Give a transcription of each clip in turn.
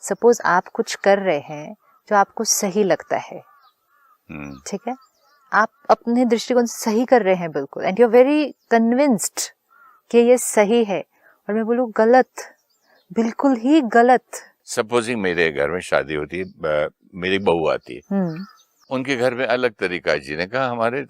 Suppose आप कुछ कर रहे हैं जो आपको सही लगता है, ठीक है, आप अपने दृष्टिकोण से सही कर रहे हैं बिल्कुल, and you are very convinced कि ये सही है, और मैं बोलूँ गलत, बिल्कुल ही गलत। सपोजिंग मेरे घर में शादी होती है, मेरी बहू आती है, उनके घर में अलग तरीका है जीने का, हमारे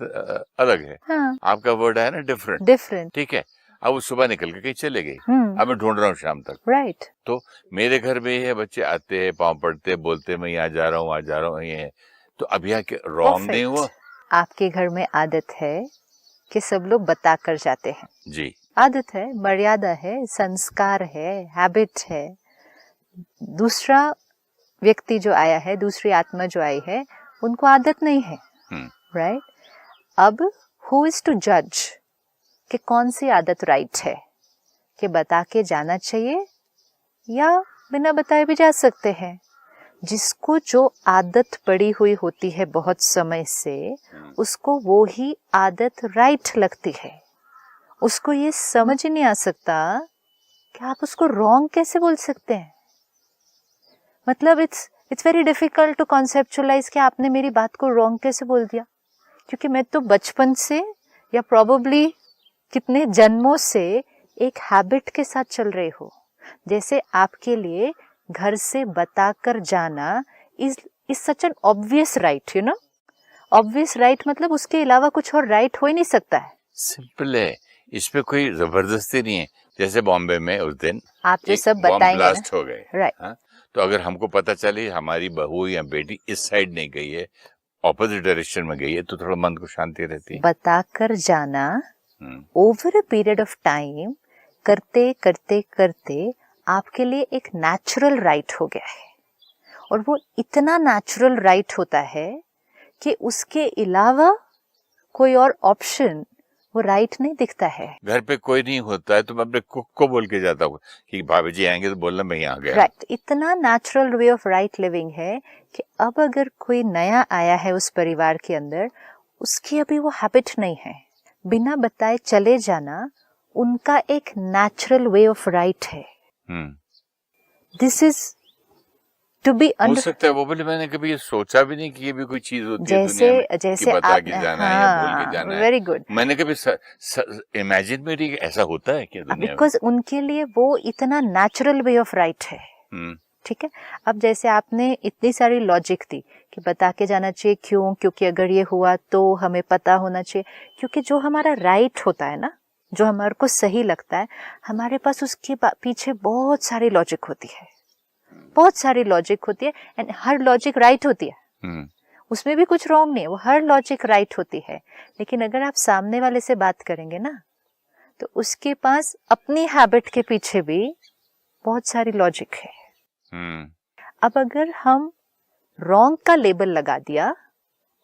अलग है। हाँ। आपका वर्ड है ना डिफरेंट, ठीक है। अब वो सुबह निकल के कहीं चले गई, अब मैं ढूंढ रहा हूँ शाम तक, राइट। तो मेरे घर में ये बच्चे आते हैं, पाँव पड़ते, बोलते मैं यहाँ जा रहा हूँ, वहाँ जा रहा हूँ, ये है, तो अब यहाँ रॉन्ग नहीं हुआ। आपके घर में आदत है कि सब लोग बता कर जाते हैं, जी, आदत है, मर्यादा है, संस्कार है, हैबिट है। दूसरा व्यक्ति जो आया है, दूसरी आत्मा जो आई है, उनको आदत नहीं है, राइट। अब हु इज टू जज कि कौन सी आदत राइट है, कि बता के जाना चाहिए या बिना बताए भी जा सकते हैं। जिसको जो आदत पड़ी हुई होती है बहुत समय से, उसको वो ही आदत राइट लगती है। उसको ये समझ नहीं आ सकता कि आप उसको रॉन्ग कैसे बोल सकते हैं। मतलब it's very difficult to conceptualise कि आपने मेरी बात को रॉन्ग कैसे बोल दिया, क्योंकि मैं तो बचपन से या प्रोबेबली कितने जन्मों से एक हैबिट के साथ चल रही हो। जैसे आपके लिए घर से बताकर जाना is such an obvious right, you know. Obvious right मतलब उसके अलावा कुछ और राइट हो ही नहीं सकता है। सिंपल है, इसमें कोई जबरदस्ती नहीं है। जैसे बॉम्बे में उस दिन आप जो सब बॉम्ब बताएंगे ब्लास्ट ना, हो गए, राइट, तो अगर हमको पता चले हमारी बहू या बेटी इस साइड नहीं गई है, ऑपोजिट डायरेक्शन में गई है, तो थोड़ा मन को शांति रहती है। बताकर जाना over a period of time करते करते करते आपके लिए एक नेचुरल राइट हो गया है, और वो इतना नेचुरल राइट होता है कि उसके अलावा कोई और ऑप्शन वो राइट नहीं दिखता है। घर पे कोई नहीं होता है तो मैं अपने कुक को बोल के जाता हूँ कि भाभी जी आएंगे तो बोलना मैं यहाँ गया। राइट, इतना natural way of right living है कि अब अगर कोई नया आया है उस परिवार के अंदर, उसकी अभी वो हैबिट नहीं है, बिना बताए चले जाना उनका एक नेचुरल वे ऑफ राइट है। दिस इज टू बी हो सकता है वो बोले मैंने कभी ये सोचा भी नहीं कि ये भी कोई चीज होती है जैसे दुनिया में, जैसे कि बता आप, के जाना है या बोल के जाना है। Very good. मैंने कभी इमेजिन में नहीं ऐसा होता है क्या दुनिया में, बिकॉज उनके लिए वो इतना नेचुरल वे ऑफ राइट है। ठीक है, अब जैसे आपने इतनी सारी लॉजिक दी कि बता के जाना चाहिए, क्यों, क्योंकि अगर ये हुआ तो हमें पता होना चाहिए, क्योंकि जो हमारा राइट होता है ना, जो हमारे को सही लगता है, हमारे पास उसके पीछे बहुत सारी लॉजिक होती है, बहुत सारी लॉजिक होती है, एंड हर लॉजिक राइट होती है, उसमें भी कुछ रॉन्ग नहीं है, वो हर लॉजिक राइट होती है। लेकिन अगर आप सामने वाले से बात करेंगे ना, तो उसके पास अपनी हैबिट के पीछे भी बहुत सारी लॉजिक है। अब अगर हम रॉन्ग का लेबल लगा दिया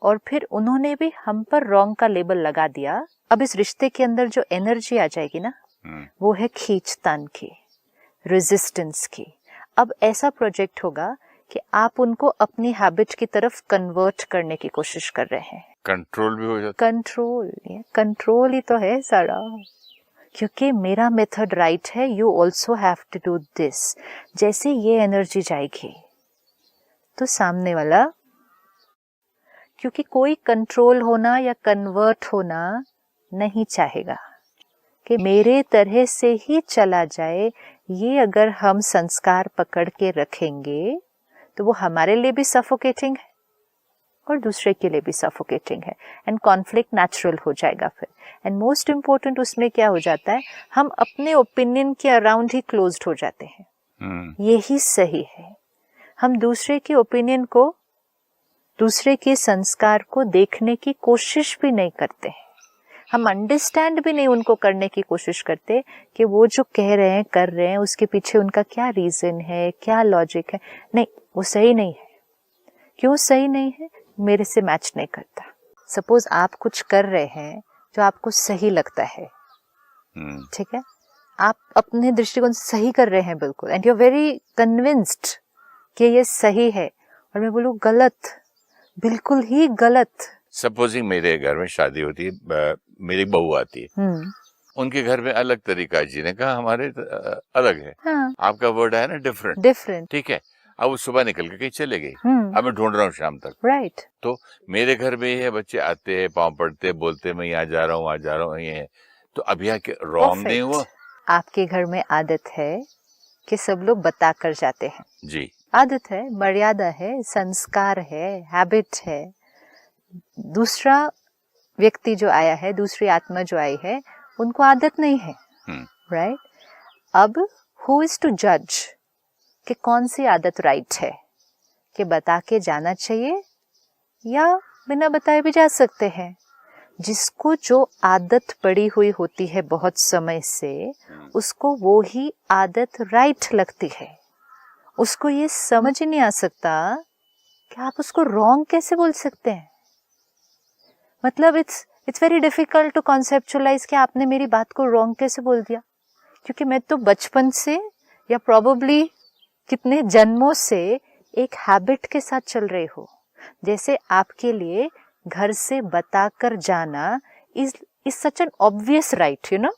और फिर उन्होंने भी हम पर रॉन्ग का लेबल लगा दिया, अब इस रिश्ते के अंदर जो एनर्जी आ जाएगी ना, वो है खींचतान की, रेजिस्टेंस की। अब ऐसा प्रोजेक्ट होगा कि आप उनको अपनी हैबिट की तरफ कन्वर्ट करने की कोशिश कर रहे हैं। कंट्रोल भी हो जाता है। कंट्रोल ही तो है सारा, क्योंकि मेरा मेथड राइट है, you also have to do this. जैसे ये एनर्जी जाएगी तो सामने वाला, क्योंकि कोई कंट्रोल होना या कन्वर्ट होना नहीं चाहेगा कि मेरे तरह से ही चला जाए, ये अगर हम संस्कार पकड़ के रखेंगे तो वो हमारे लिए भी सफोकेटिंग है और दूसरे के लिए भी सफोकेटिंग है, एंड कॉन्फ्लिक्ट नेचुरल हो जाएगा फिर। एंड मोस्ट इम्पोर्टेंट उसमें क्या हो जाता है, हम अपने ओपिनियन के अराउंड ही क्लोज्ड हो जाते हैं। यही सही है, हम दूसरे के ओपिनियन को, दूसरे के संस्कार को देखने की कोशिश भी नहीं करते हैं, हम अंडरस्टैंड भी नहीं उनको करने की कोशिश करते कि वो जो कह रहे हैं, कर रहे हैं, उसके पीछे उनका क्या रीजन है, क्या लॉजिक है। नहीं, वो सही नहीं है। क्यों सही नहीं है? मेरे से मैच नहीं करता। सपोज आप कुछ कर रहे हैं जो आपको सही लगता है, ठीक है, आप अपने दृष्टिकोण से सही कर रहे हैं बिल्कुल, and you are very convinced कि ये सही है, और मैं बोलूँ गलत, बिल्कुल ही गलत। सपोजिंग मेरे घर में शादी होती है, मेरी बहू आती है, उनके घर में अलग तरीका है जीने का, हमारे अलग है। आपका वर्ड है ना डिफरेंट, ठीक है। अब वो सुबह निकल के कहीं चले गए, हम्म, अब मैं ढूंढ रहा हूँ शाम तक। राइट। तो मेरे घर में ये है, बच्चे आते हैं, पाँव पड़ते हैं, बोलते हैं मैं यहाँ जा रहा हूँ, वहाँ जा रहा हूँ, ये है। तो अब यहाँ रॉन्ग नहीं हुआ? परफेक्ट। आपके घर में आदत है कि सब लोग बता कर जाते हैं। जी। आदत है, मर्यादा है, संस्कार है, हैबिट है। दूसरा व्यक्ति जो आया है, दूसरी आत्मा जो आई है, उनको आदत नहीं है, राइट? अब हु इज टू जज कि कौन सी आदत राइट है, कि बता के जाना चाहिए या बिना बताए भी जा सकते हैं। जिसको जो आदत पड़ी हुई होती है बहुत समय से, उसको वो ही आदत राइट लगती है। उसको ये समझ नहीं आ सकता कि आप उसको रॉन्ग कैसे बोल सकते हैं। मतलब it's very difficult to conceptualise कि आपने मेरी बात को रॉन्ग कैसे बोल दिया, क्योंकि मैं तो बचपन से या प्रोबेबली कितने जन्मों से एक हैबिट के साथ चल रही हूँ। जैसे आपके लिए घर से बताकर जाना is such an obvious right, you know.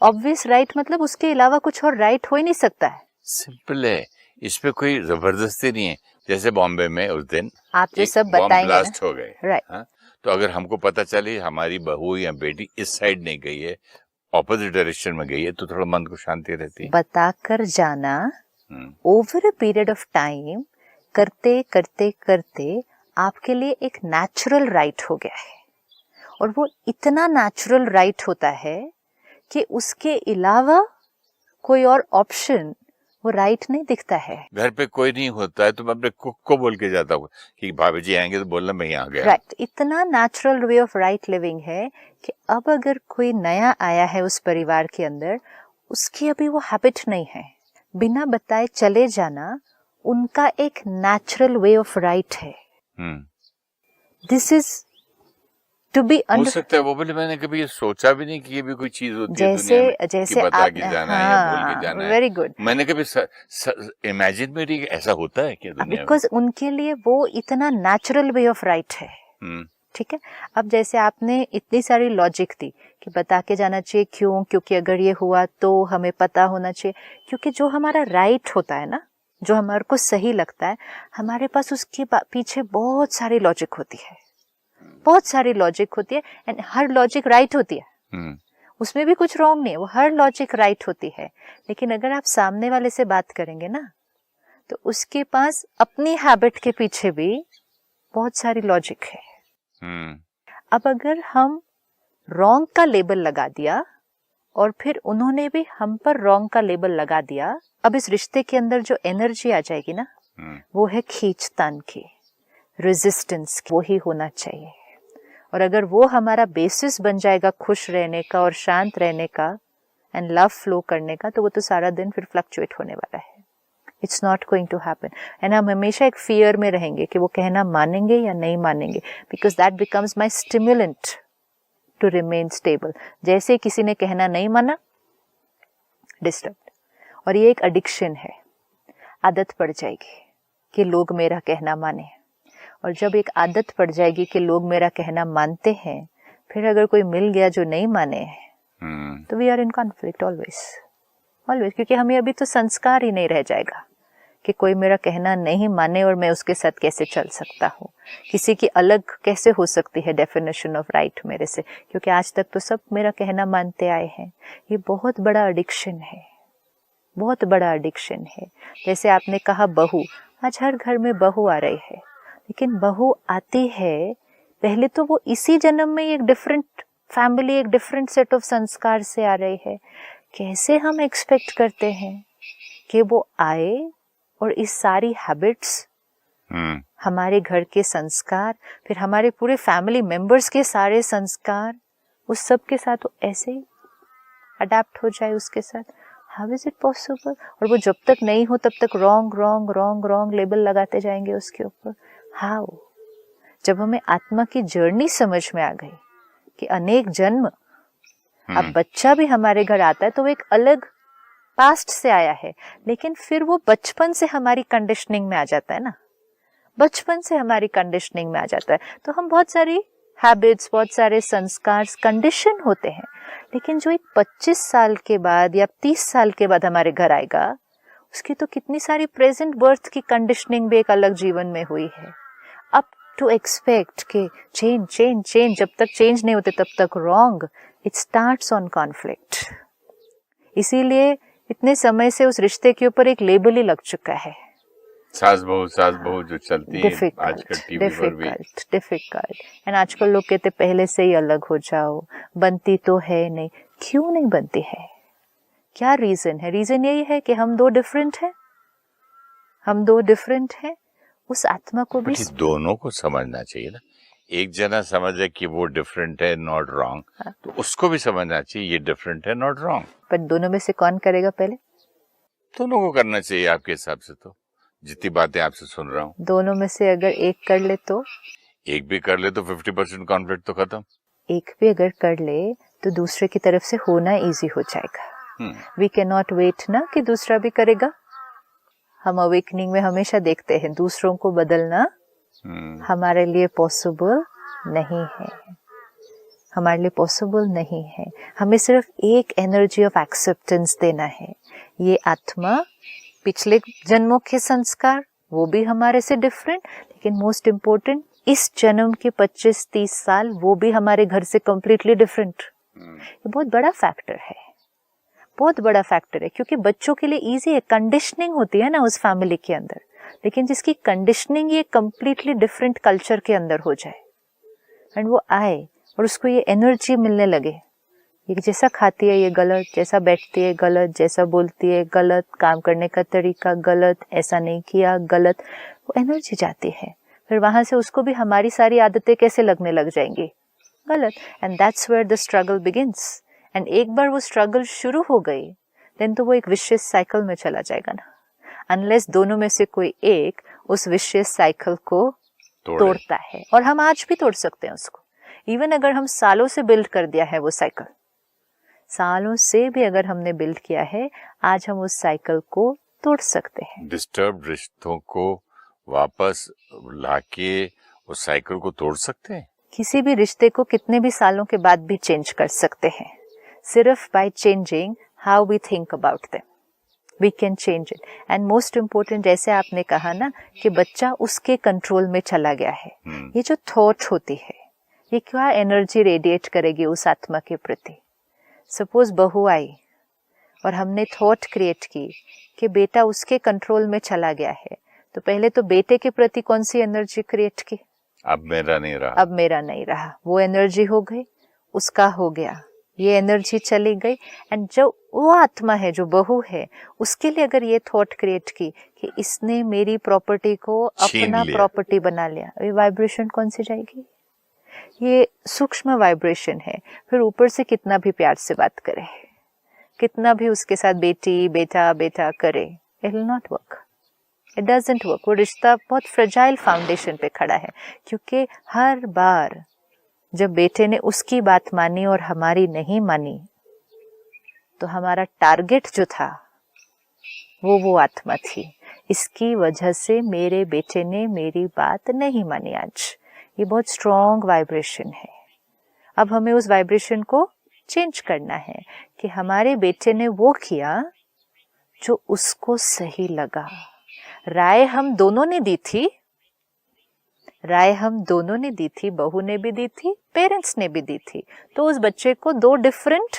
Obvious right मतलब उसके अलावा कुछ और राइट हो ही नहीं सकता है। सिंपल है, इसमें कोई जबरदस्ती नहीं है। जैसे बॉम्बे में उस दिन आप जो एक सब बॉम्ब बताएंगे ना, ब्लास्ट हो गए, राइट। हाँ? तो अगर हमको पता चले हमारी बहू या बेटी इस साइड नहीं गई है, ऑपोजिट डायरेक्शन में गई है, तो थोड़ा मन को शांति रहती है। बताकर जाना over a period of time करते करते करते आपके लिए एक नेचुरल राइट हो गया है। और वो इतना नेचुरल राइट होता है कि उसके अलावा कोई और ऑप्शन वो राइट नहीं दिखता है। घर पे कोई नहीं होता है तो मैं अपने कुक को बोल के जाता हूँ कि भाभी जी आएंगे तो बोलना मैं यहाँ गया। राइट। इतना natural way of right living है कि अब अगर कोई नया आया है उस परिवार के अंदर, उसकी अभी वो हैबिट नहीं है, बिना बताए चले जाना उनका एक नेचुरल वे ऑफ राइट है। दिस इज टू बी हो सकता है वो बोले मैंने कभी ये सोचा भी नहीं कि ये भी कोई चीज होती है जैसे दुनिया में जैसे कि बता आप, के जाना है या बोल के जाना है। Very good. मैंने कभी इमेजिन में नहीं ऐसा होता है क्या दुनिया में? बिकॉज उनके लिए वो इतना नेचुरल वे ऑफ राइट है। ठीक है। अब जैसे आपने इतनी सारी लॉजिक दी कि बता के जाना चाहिए, क्यों? क्योंकि अगर ये हुआ तो हमें पता होना चाहिए। क्योंकि जो हमारा राइट होता है ना, जो हमारे को सही लगता है, हमारे पास उसके पीछे बहुत सारी लॉजिक होती है, बहुत सारी लॉजिक होती है। एंड हर लॉजिक राइट होती है, उसमें भी कुछ रॉन्ग नहीं है, वो हर लॉजिक राइट होती है। लेकिन अगर आप सामने वाले से बात करेंगे ना, तो उसके पास अपनी हैबिट के पीछे भी बहुत सारी लॉजिक है। अब अगर हम रॉन्ग का लेबल लगा दिया और फिर उन्होंने भी हम पर रॉन्ग का लेबल लगा दिया, अब इस रिश्ते के अंदर जो एनर्जी आ जाएगी ना, वो है खींचतान की, रेजिस्टेंस की। वो ही होना चाहिए। और अगर वो हमारा बेसिस बन जाएगा खुश रहने का और शांत रहने का एंड लव फ्लो करने का, तो वो तो सारा दिन फिर फ्लक्चुएट होने वाला है। It's not going to happen. And हम हमेशा एक फियर में रहेंगे कि वो कहना मानेंगे या नहीं मानेंगे, because that becomes my stimulant to remain stable. जैसे किसी ने कहना नहीं माना, डिस्टर्ब। और ये एक एडिक्शन है, आदत पड़ जाएगी कि लोग मेरा कहना माने। और जब एक आदत पड़ जाएगी कि लोग मेरा कहना मानते हैं, फिर अगर कोई मिल गया जो नहीं माने, तो we are in conflict always always. क्योंकि हमें अभी तो संस्कार ही नहीं रह जाएगा कि कोई मेरा कहना नहीं माने और मैं उसके साथ कैसे चल सकता हूँ। किसी की अलग कैसे हो सकती है डेफिनेशन ऑफ राइट मेरे से, क्योंकि आज तक तो सब मेरा कहना मानते आए हैं। ये बहुत बड़ा एडिक्शन है, बहुत बड़ा एडिक्शन है। जैसे आपने कहा बहू, आज हर घर में बहू आ रही है, लेकिन बहू आती है, पहले तो वो इसी जन्म में एक डिफरेंट फैमिली, एक डिफरेंट सेट ऑफ संस्कार से आ रही है। कैसे हम एक्सपेक्ट करते हैं कि वो आए और इस सारी हैबिट्स, हमारे घर के संस्कार, फिर हमारे पूरे फैमिली मेंबर्स के सारे संस्कार, उस सब के साथ वो ऐसे ही अडेप्ट हो जाए उसके साथ? How is it possible? और वो जब तक नहीं हो तब तक wrong wrong wrong wrong label लगाते जाएंगे उसके ऊपर। हाउ? जब हमें आत्मा की जर्नी समझ में आ गई कि अनेक जन्म, अब बच्चा भी हमारे घर आता है तो वो एक अलग पास्ट से आया है, लेकिन फिर वो बचपन से हमारी कंडीशनिंग में आ जाता है ना, बचपन से हमारी कंडीशनिंग में आ जाता है। तो हम बहुत सारी हैबिट्स, बहुत सारे संस्कार कंडीशन होते हैं। लेकिन जो एक 25 साल के बाद या 30 साल के बाद हमारे घर आएगा, उसकी तो कितनी सारी प्रेजेंट बर्थ की कंडीशनिंग भी एक अलग जीवन में हुई है. अब टू एक्सपेक्ट कि चेंज चेंज चेंज, जब तक चेंज नहीं होते तब तक wrong. It starts on conflict. इसीलिए इतने समय से उस रिश्ते के ऊपर एक लेबल ही लग चुका है, सास बहू जो चलती है आजकल टीवी पर भी. डिफिकल्ट. एंड आजकल लोग कहते पहले से ही अलग हो जाओ, बनती तो है नहीं. क्यों नहीं बनती है? क्या रीजन है? रीजन यही है कि हम दो डिफरेंट हैं. उस आत्मा को भी दोनों को समझना चाहिए ना. एक जना समझे कि वो डिफरेंट है, नॉट रॉन्ग, तो उसको भी समझना चाहिए ये डिफरेंट है, नॉट रॉन्ग. पर दोनों में से कौन करेगा पहले? दोनों को करना चाहिए आपके हिसाब से. तो जितनी बातें आपसे सुन रहा हूँ, दोनों में से अगर एक कर ले तो, एक भी कर ले तो 50% कॉन्फ्लिक्ट तो खत्म. एक भी अगर कर ले तो दूसरे की तरफ से होना इजी हो जाएगा. वी कैन नॉट वेट ना कि दूसरा भी करेगा. हम अवेकनिंग में हमेशा देखते हैं दूसरों को बदलना हमारे लिए पॉसिबल नहीं है. हमें सिर्फ एक एनर्जी ऑफ एक्सेप्टेंस देना है. ये आत्मा, पिछले जन्मों के संस्कार वो भी हमारे से डिफरेंट, लेकिन मोस्ट इम्पोर्टेंट इस जन्म के 25-30 साल वो भी हमारे घर से कंप्लीटली डिफरेंट. ये बहुत बड़ा फैक्टर है, क्योंकि बच्चों के लिए इजी है. कंडीशनिंग होती है ना उस फैमिली के अंदर, लेकिन जिसकी कंडीशनिंग ये कंप्लीटली डिफरेंट कल्चर के अंदर हो जाए एंड वो आए और उसको ये एनर्जी मिलने लगे, ये जैसा खाती है ये गलत, जैसा बैठती है गलत, जैसा बोलती है गलत, काम करने का तरीका गलत, ऐसा नहीं किया गलत, वो एनर्जी जाती है. फिर वहां से उसको भी हमारी सारी आदतें कैसे लगने लग जाएंगी? गलत. And that's where the struggle begins. And एक बार वो स्ट्रगल शुरू हो गई देन तो वो एक विशियस साइकिल में चला जाएगा ना, अनलेस दोनों में से कोई एक उस विशियस साइकिल को तोड़ता है. और हम आज भी तोड़ सकते हैं उसको. इवन अगर हम सालों से बिल्ड कर दिया है वो साइकिल, सालों से भी अगर हमने बिल्ड किया है, आज हम उस साइकिल को तोड़ सकते हैं. डिस्टर्ब रिश्तों को वापस लाके उस साइकिल को तोड़ सकते हैं. किसी भी रिश्ते को कितने भी सालों के बाद भी चेंज कर सकते हैं, सिर्फ by changing how we think about them we can change it. And most important, जैसे आपने कहा ना कि बच्चा उसके कंट्रोल में चला गया है, ये जो थॉट होती है ये क्या एनर्जी रेडिएट करेगी उस आत्मा के प्रति. सपोज बहू आई और हमने थॉट क्रिएट की कि बेटा उसके कंट्रोल में चला गया है, तो पहले तो बेटे के प्रति कौन सी एनर्जी क्रिएट की? अब मेरा नहीं रहा. वो एनर्जी हो गई, उसका हो गया, ये एनर्जी चली गई. एंड जो वो आत्मा है जो बहू है, उसके लिए अगर ये थॉट क्रिएट की कि इसने मेरी प्रॉपर्टी को अपना प्रॉपर्टी बना लिया, ये वाइब्रेशन कौन सी जाएगी? ये सूक्ष्म वाइब्रेशन है. फिर ऊपर से कितना भी प्यार से बात करे, कितना भी उसके साथ बेटी बेटा बेटा करे, it will not work. It doesn't work. वो रिश्ता बहुत फ्रेजाइल फाउंडेशन पे खड़ा है, क्योंकि हर बार जब बेटे ने उसकी बात मानी और हमारी नहीं मानी, तो हमारा टारगेट जो था वो आत्मा थी. इसकी वजह से मेरे बेटे ने मेरी बात नहीं मानी आज. ये बहुत स्ट्रॉन्ग वाइब्रेशन है. अब हमें उस वाइब्रेशन को चेंज करना है कि हमारे बेटे ने वो किया जो उसको सही लगा. राय हम दोनों ने दी थी, बहू ने भी दी थी, पेरेंट्स ने भी दी थी. तो उस बच्चे को 2 डिफरेंट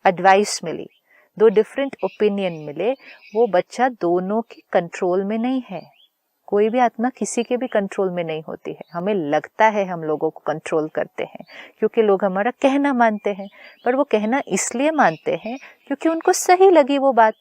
एडवाइस मिली, 2 डिफरेंट ओपिनियन मिले. वो बच्चा दोनों के कंट्रोल में नहीं है. कोई भी आत्मा किसी के भी कंट्रोल में नहीं होती है. हमें लगता है हम लोगों को कंट्रोल करते हैं क्योंकि लोग हमारा कहना मानते हैं, पर वो कहना इसलिए मानते हैं क्योंकि उनको सही लगी वो बात.